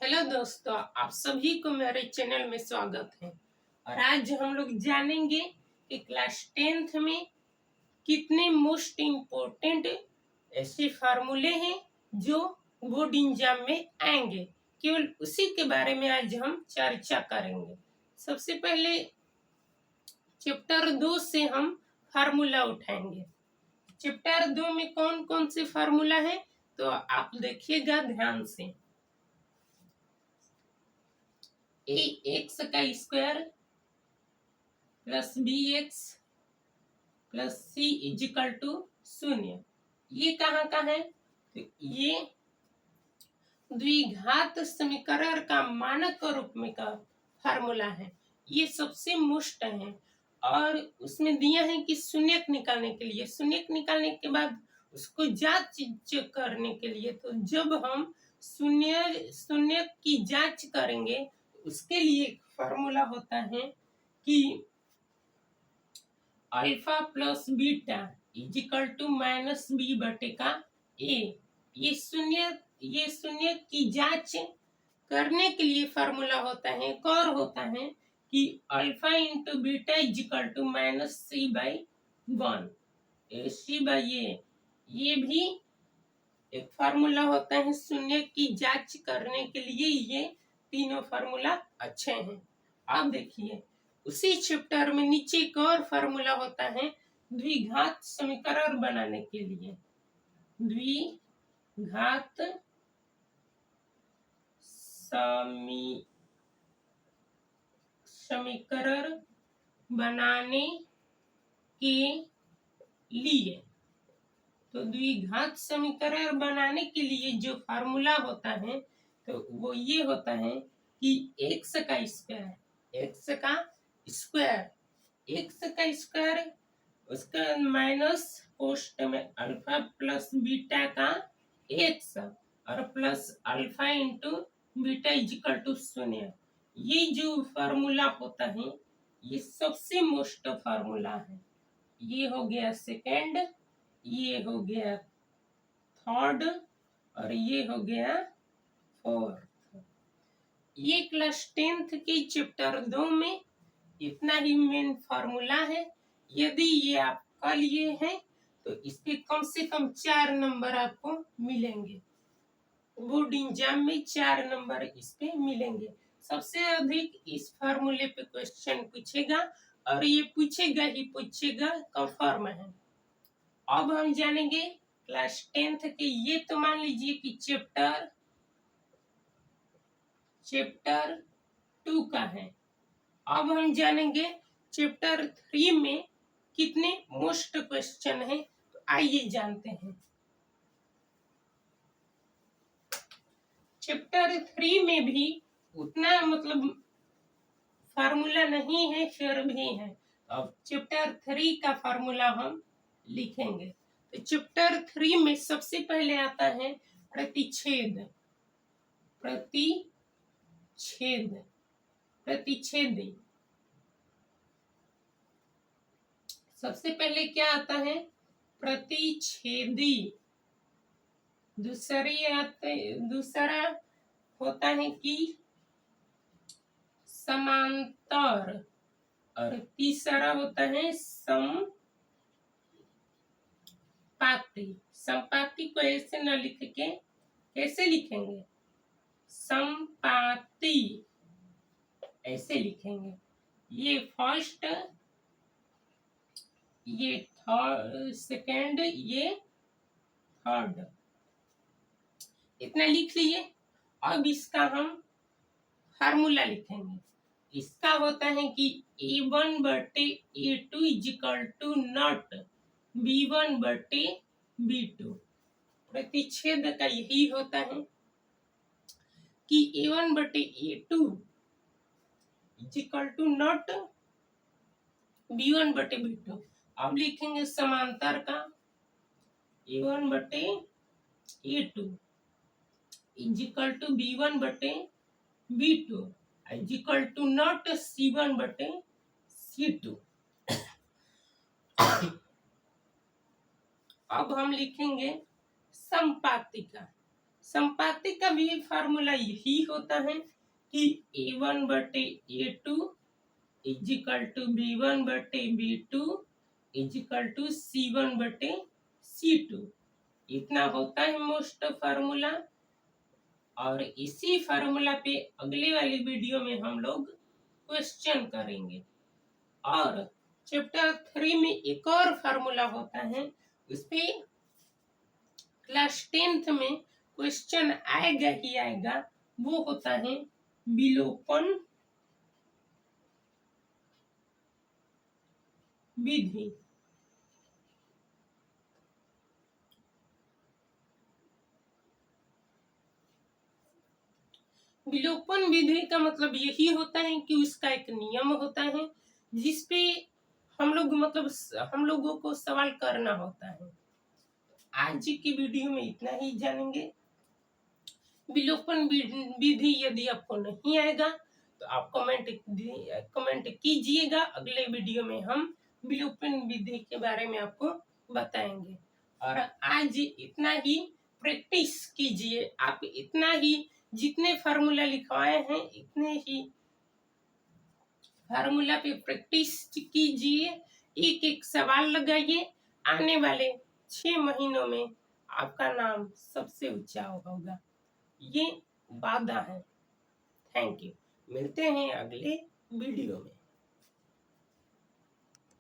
Hello दोस्तों, आप सभी को मेरे चैनल में स्वागत है। और आज हम लोग जानेंगे कि क्लास 10th में कितने मोस्ट इम्पोर्टेंट ऐसे फार्मूले हैं जो बोर्ड एग्जाम में आएंगे। केवल उसी के बारे में आज हम चर्चा करेंगे। सबसे पहले चैप्टर 2 से हम फार्मूला उठाएंगे। चैप्टर 2 में कौन कौन से फार्मूला है तो आप देखिएगा ध्यान से। ए एक्स का square plus b x plus c equal to 0। ये कहाँ का है तो ये द्विघात समीकरण का मानक रूप में का फार्मूला है। ये सबसे मुश्त है और उसमें दिया है कि शून्यक निकालने के लिए, शून्यक निकालने के बाद उसको जांच करने के लिए, तो जब हम शून्य की जांच करेंगे उसके लिए फार्मूला होता है कि alpha plus beta equal to minus b बटे का ए। ये शून्य की जांच करने के लिए फार्मूला होता है। एक और होता है कि alpha into beta equal to minus c by 1। C by ये भी एक फार्मूला होता है शून्य की जांच करने के लिए। ये तीनों फार्मूला अच्छे हैं। आप देखिए उसी चैप्टर में नीचे एक और फार्मूला होता है द्विघात समीकरण बनाने के लिए। द्विघात समीकरण बनाने के लिए, तो द्विघात समीकरण बनाने के लिए जो फार्मूला होता है तो वो ये होता है कि एक्स का स्क्वायर उसका माइनस पोस्ट में अल्फा प्लस बीटा का एक्स और plus alpha into beta equal to 0। ये जो फार्मूला होता है ये सबसे मोस्ट फार्मूला है। ये हो गया सेकेंड, ये हो गया थर्ड और ये हो गया फोर्थ। ये क्लास 10th के चैप्टर 2 में इतना ही मेन फार्मूला है। यदि ये आप कर लिए हैं तो इसके कम से कम 4 नंबर आपको मिलेंगे। बोर्ड एग्जाम में 4 नंबर इस पे मिलेंगे। सबसे अधिक इस फार्मूले पे क्वेश्चन पूछेगा और ये पूछेगा कंफर्म है। अब हम जानेंगे क्लास 10th के, ये तो मान लीजिए कि चैप्टर 2 का है। अब हम जानेंगे चैप्टर 3 में कितने मोस्ट क्वेश्चन है, तो आइए जानते हैं। चैप्टर 3 में भी उतना मतलब फार्मूला नहीं है, फिर भी है। अब चैप्टर 3 का फार्मूला हम लिखेंगे। तो चैप्टर 3 में सबसे पहले आता है प्रतिच्छेद। सबसे पहले क्या आता है प्रतिच्छेदी। दूसरा होता है कि समांतर और तीसरा होता है समपाती को ऐसे न लिख के कैसे लिखेंगे, समपाती ऐसे लिखेंगे। ये फर्स्ट, ये सेकंड, ये थर्ड, इतना लिख लिए। अब इसका हम फार्मूला लिखेंगे। इसका होता है कि A1 बटे A2 is equal to not B1 बटे B2। प्रतिच्छेद का यही होता है कि A1 बटे A2 is equal to not B1 बटे B2। अब लिखेंगे समांतर का A1 बटे A2 इजिकल टू B1 बटे B2 is equal to not C1 बटे C2। अब हम लिखेंगे समपाती का। संपाति का भी फार्मूला यही होता है कि A1 बटे A2 इजिकल टू B1 बटे B2 इजिकल टू C1 बटे C2। इतना होता है मोस्ट फार्मूला। और इसी फार्मूला पे अगले वाली वीडियो में हम लोग क्वेश्चन करेंगे। और चैप्टर 3 में एक और फार्मूला होता है, उस पे क्लास 10th में क्वेश्चन आएगा ही आएगा। वो होता है विलोपन विधि। विलोपन विधि का मतलब यही होता है कि उसका एक नियम होता है जिसपे हम लोग मतलब हम लोगों को सवाल करना होता है। आज की वीडियो में इतना ही जानेंगे। विलोपन विधि यदि आपको नहीं आएगा तो आप कमेंट कीजिएगा। अगले वीडियो में हम विलोपन विधि के बारे में आपको बताएंगे। और आज इतना ही प्रैक्टिस कीजिए। आप इतना ही जितने फार्मूला लिखवाए हैं इतने ही फार्मूला पे प्रैक्टिस कीजिए। एक एक सवाल लगाइए। आने वाले 6 महीनों में आपका नाम सबसे ऊंचा होगा, ये वादा है। Thank you. मिलते हैं अगले वीडियो में।